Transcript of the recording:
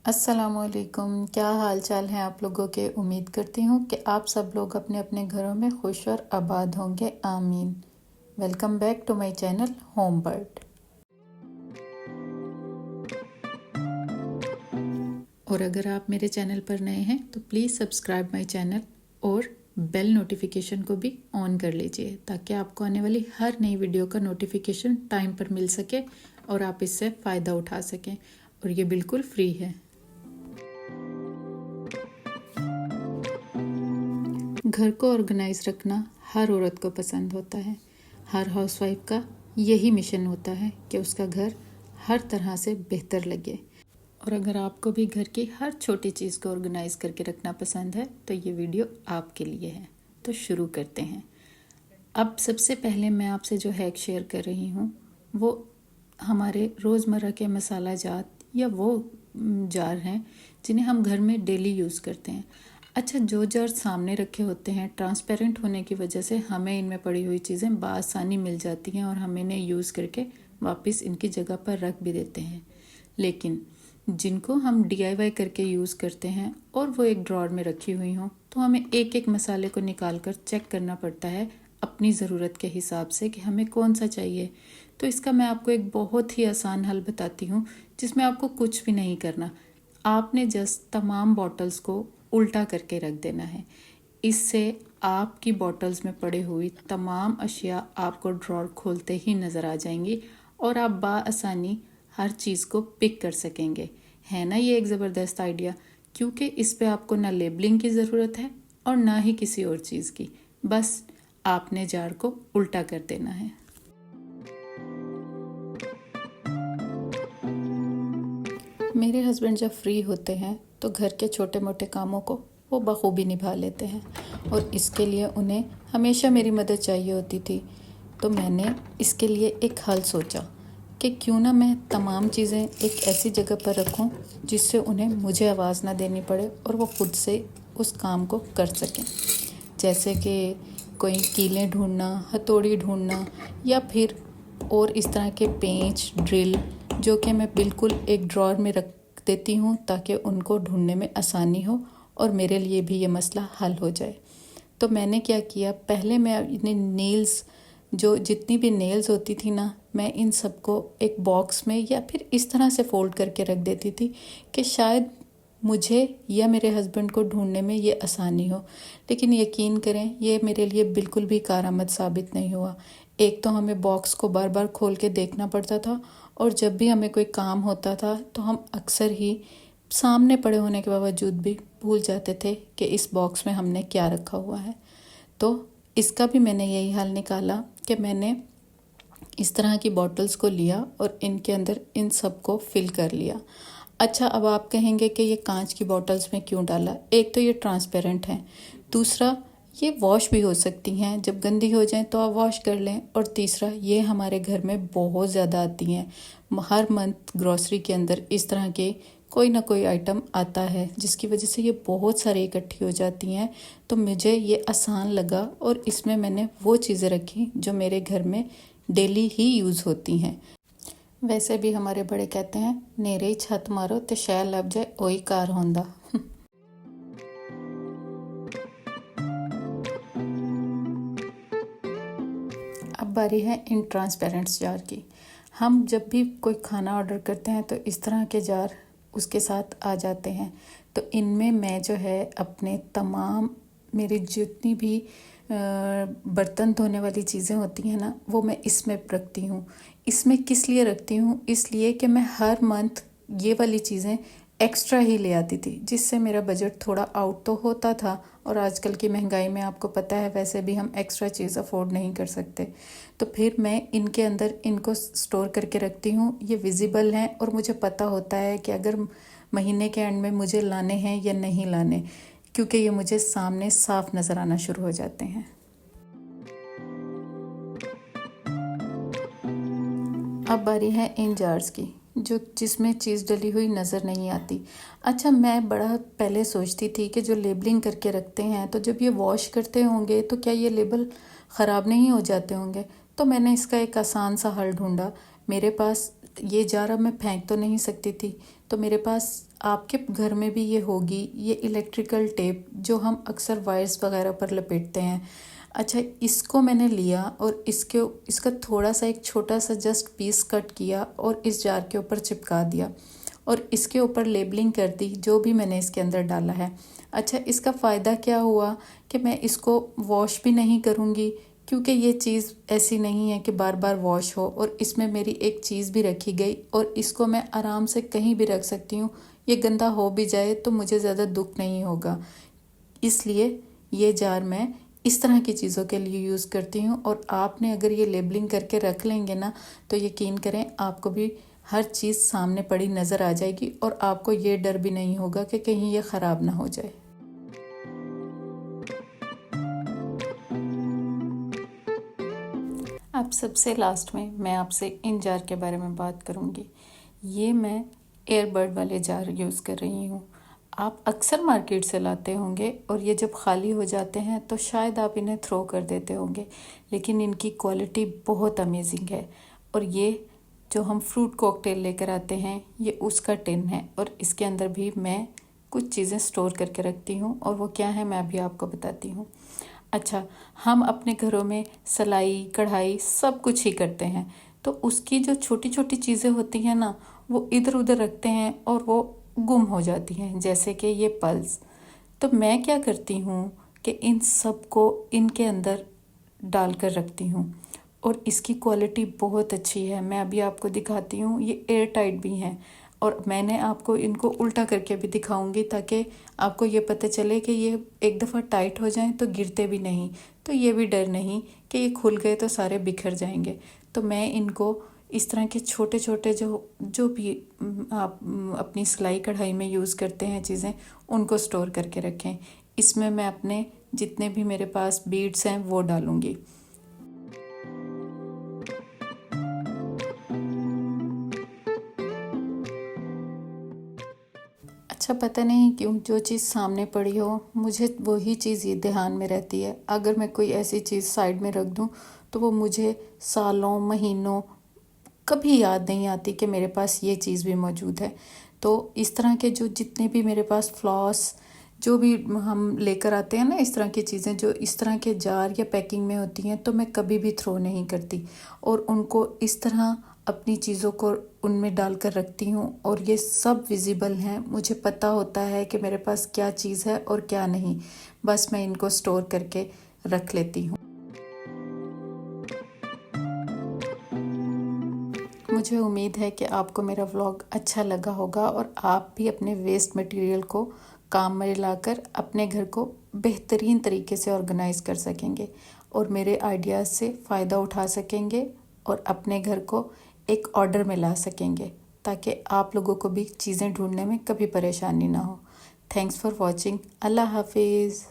अस्सलामुअलैकुम। क्या हाल चाल है आप लोगों के। उम्मीद करती हूँ कि आप सब लोग अपने अपने घरों में खुश और आबाद होंगे। आमीन। Welcome back to my channel home bird. और अगर आप मेरे चैनल पर नए हैं तो प्लीज़ सब्सक्राइब माय चैनल और बेल नोटिफिकेशन को भी ऑन कर लीजिए ताकि आपको आने वाली हर नई वीडियो का नोटिफिकेशन टाइम पर मिल सके और आप इससे फ़ायदा उठा सकें। और ये बिल्कुल फ्री है। घर को ऑर्गेनाइज रखना हर औरत को पसंद होता है। हर हाउसवाइफ का यही मिशन होता है कि उसका घर हर तरह से बेहतर लगे। और अगर आपको भी घर की हर छोटी चीज़ को ऑर्गेनाइज करके रखना पसंद है तो ये वीडियो आपके लिए है। तो शुरू करते हैं। अब सबसे पहले मैं आपसे जो हैक शेयर कर रही हूँ वो हमारे रोज़मर्रा के मसाला जात या वो जार हैं जिन्हें हम घर में डेली यूज़ करते हैं। अच्छा, जो जार सामने रखे होते हैं ट्रांसपेरेंट होने की वजह से हमें इनमें पड़ी हुई चीज़ें बआसानी मिल जाती हैं और हम इन्हें यूज़ करके वापस इनकी जगह पर रख भी देते हैं। लेकिन जिनको हम DIY करके यूज़ करते हैं और वो एक ड्रॉर में रखी हुई हों तो हमें एक एक मसाले को निकाल कर चेक करना पड़ता है अपनी ज़रूरत के हिसाब से कि हमें कौन सा चाहिए। तो इसका मैं आपको एक बहुत ही आसान हल बताती हूँ जिसमें आपको कुछ भी नहीं करना। आपने जस्ट तमाम बॉटल्स को उल्टा करके रख देना है। इससे आपकी बॉटल्स में पड़ी हुई तमाम अशिया आपको ड्रॉर खोलते ही नज़र आ जाएंगी और आप बाआसानी हर चीज़ को पिक कर सकेंगे। है ना ये एक ज़बरदस्त आइडिया, क्योंकि इस पे आपको ना लेबलिंग की ज़रूरत है और ना ही किसी और चीज़ की। बस आपने जार को उल्टा कर देना है। मेरे हस्बैंड जब फ्री होते हैं तो घर के छोटे मोटे कामों को वो बखूबी निभा लेते हैं और इसके लिए उन्हें हमेशा मेरी मदद चाहिए होती थी। तो मैंने इसके लिए एक हल सोचा कि क्यों ना मैं तमाम चीज़ें एक ऐसी जगह पर रखूं जिससे उन्हें मुझे आवाज़ ना देनी पड़े और वो खुद से उस काम को कर सकें। जैसे कि कोई कीलें ढूंढना, हथौड़ी ढूंढना या फिर और इस तरह के पेंच, ड्रिल जो कि मैं बिल्कुल एक ड्रॉर में रख देती हूँ ताकि उनको ढूंढने में आसानी हो और मेरे लिए भी ये मसला हल हो जाए। तो मैंने क्या किया, पहले मैं अपने नेल्स जो जितनी भी नेल्स होती थी ना, मैं इन सबको एक बॉक्स में या फिर इस तरह से फोल्ड करके रख देती थी कि शायद मुझे या मेरे हस्बैंड को ढूंढने में ये आसानी हो। लेकिन यकीन करें ये मेरे लिए बिल्कुल भी कारआमद साबित नहीं हुआ। एक तो हमें बॉक्स को बार बार खोल के देखना पड़ता था और जब भी हमें कोई काम होता था तो हम अक्सर ही सामने पड़े होने के बावजूद भी भूल जाते थे कि इस बॉक्स में हमने क्या रखा हुआ है। तो इसका भी मैंने यही हल निकाला कि मैंने इस तरह की बॉटल्स को लिया और इनके अंदर इन सब को फिल कर लिया। अच्छा, अब आप कहेंगे कि ये कांच की बॉटल्स में क्यों डाला। एक तो ये ट्रांसपेरेंट है, दूसरा ये वॉश भी हो सकती हैं, जब गंदी हो जाएं तो आप वॉश कर लें, और तीसरा ये हमारे घर में बहुत ज़्यादा आती हैं। हर मंथ ग्रॉसरी के अंदर इस तरह के कोई ना कोई आइटम आता है जिसकी वजह से ये बहुत सारी इकट्ठी हो जाती हैं। तो मुझे ये आसान लगा और इसमें मैंने वो चीज़ें रखी जो मेरे घर में डेली ही यूज़ होती हैं। वैसे भी हमारे बड़े कहते हैं नेरे ही छत मारो तो शै लभ जाए ओही कार होंदा। अब बारी है इन ट्रांसपेरेंट जार की। हम जब भी कोई खाना ऑर्डर करते हैं तो इस तरह के जार उसके साथ आ जाते हैं। तो इनमें मैं जो है अपने तमाम मेरी जितनी भी बर्तन धोने वाली चीज़ें होती हैं ना, वो मैं इसमें रखती हूँ। इसमें किस लिए रखती हूँ, इसलिए कि मैं हर मंथ ये वाली चीज़ें एक्स्ट्रा ही ले आती थी जिससे मेरा बजट थोड़ा आउट तो होता था। और आजकल की महंगाई में आपको पता है वैसे भी हम एक्स्ट्रा चीज़ अफोर्ड नहीं कर सकते। तो फिर मैं इनके अंदर इनको स्टोर करके रखती हूँ। ये विजिबल हैं और मुझे पता होता है कि अगर महीने के एंड में मुझे लाने हैं या नहीं लाने, क्योंकि ये मुझे सामने साफ नज़र आना शुरू हो जाते हैं। अब बारी है इन जार्स की जिसमें चीज़ डली हुई नज़र नहीं आती। अच्छा, मैं बड़ा पहले सोचती थी कि जो लेबलिंग करके रखते हैं तो जब ये वॉश करते होंगे तो क्या ये लेबल ख़राब नहीं हो जाते होंगे। तो मैंने इसका एक आसान सा हल ढूंढा। मेरे पास ये जार अब मैं फेंक तो नहीं सकती थी, तो तो मेरे पास आपके घर में भी ये होगी, ये इलेक्ट्रिकल टेप जो हम अक्सर वायर्स वगैरह पर लपेटते हैं। अच्छा, इसको मैंने लिया और इसका थोड़ा सा एक छोटा सा जस्ट पीस कट किया और इस जार के ऊपर चिपका दिया और इसके ऊपर लेबलिंग कर दी जो भी मैंने इसके अंदर डाला है। अच्छा, इसका फ़ायदा क्या हुआ कि मैं इसको वॉश भी नहीं करूँगी, क्योंकि ये चीज़ ऐसी नहीं है कि बार बार वॉश हो, और इसमें मेरी एक चीज़ भी रखी गई और इसको मैं आराम से कहीं भी रख सकती हूँ। ये गंदा हो भी जाए तो मुझे ज़्यादा दुख नहीं होगा, इसलिए ये जार मैं इस तरह की चीज़ों के लिए यूज़ करती हूँ। और आपने अगर ये लेबलिंग करके रख लेंगे ना, तो यकीन करें आपको भी हर चीज़ सामने पड़ी नज़र आ जाएगी और आपको ये डर भी नहीं होगा कि कहीं ये ख़राब ना हो जाए। अब सबसे लास्ट में मैं आपसे इन जार के बारे में बात करूँगी। ये मैं एयरबड वाले जार यूज़ कर रही हूँ। आप अक्सर मार्केट से लाते होंगे और ये जब खाली हो जाते हैं तो शायद आप इन्हें थ्रो कर देते होंगे, लेकिन इनकी क्वालिटी बहुत अमेजिंग है। और ये जो हम फ्रूट कॉकटेल लेकर आते हैं, ये उसका टिन है और इसके अंदर भी मैं कुछ चीज़ें स्टोर करके रखती हूँ, और वो क्या है मैं अभी आपको बताती हूँ। अच्छा, हम अपने घरों में सिलाई कढ़ाई सब कुछ ही करते हैं, तो उसकी जो छोटी छोटी चीज़ें होती हैं ना, वो इधर उधर रखते हैं और वो गुम हो जाती हैं, जैसे कि ये पल्स। तो मैं क्या करती हूँ कि इन सब को इनके अंदर डाल कर रखती हूँ, और इसकी क्वालिटी बहुत अच्छी है। मैं अभी आपको दिखाती हूँ, ये एयर टाइट भी हैं, और मैंने आपको इनको उल्टा करके भी दिखाऊंगी ताकि आपको ये पता चले कि ये एक दफ़ा टाइट हो जाएं तो गिरते भी नहीं, तो ये भी डर नहीं कि ये खुल गए तो सारे बिखर जाएंगे। तो मैं इनको इस तरह के छोटे छोटे जो जो भी आप अपनी सिलाई कढ़ाई में यूज़ करते हैं चीज़ें, उनको स्टोर करके रखें। इसमें मैं अपने जितने भी मेरे पास बीड्स हैं वो डालूँगी। अच्छा, पता नहीं क्यों जो चीज़ सामने पड़ी हो मुझे वही चीज़ ये ध्यान में रहती है। अगर मैं कोई ऐसी चीज़ साइड में रख दूँ तो वो मुझे सालों महीनों कभी याद नहीं आती कि मेरे पास ये चीज़ भी मौजूद है। तो इस तरह के जो जितने भी मेरे पास फ्लॉस जो भी हम लेकर आते हैं ना, इस तरह की चीज़ें जो इस तरह के जार या पैकिंग में होती हैं, तो मैं कभी भी थ्रो नहीं करती और उनको इस तरह अपनी चीज़ों को उनमें डालकर रखती हूँ। और ये सब विजिबल हैं, मुझे पता होता है कि मेरे पास क्या चीज़ है और क्या नहीं, बस मैं इनको स्टोर करके रख लेती हूँ। मुझे उम्मीद है कि आपको मेरा व्लॉग अच्छा लगा होगा और आप भी अपने वेस्ट मटेरियल को काम में लाकर अपने घर को बेहतरीन तरीके से ऑर्गेनाइज कर सकेंगे और मेरे आइडियाज़ से फ़ायदा उठा सकेंगे और अपने घर को एक ऑर्डर में ला सकेंगे, ताकि आप लोगों को भी चीज़ें ढूंढने में कभी परेशानी ना हो। Thanks for watching. अल्लाह हाफिज़।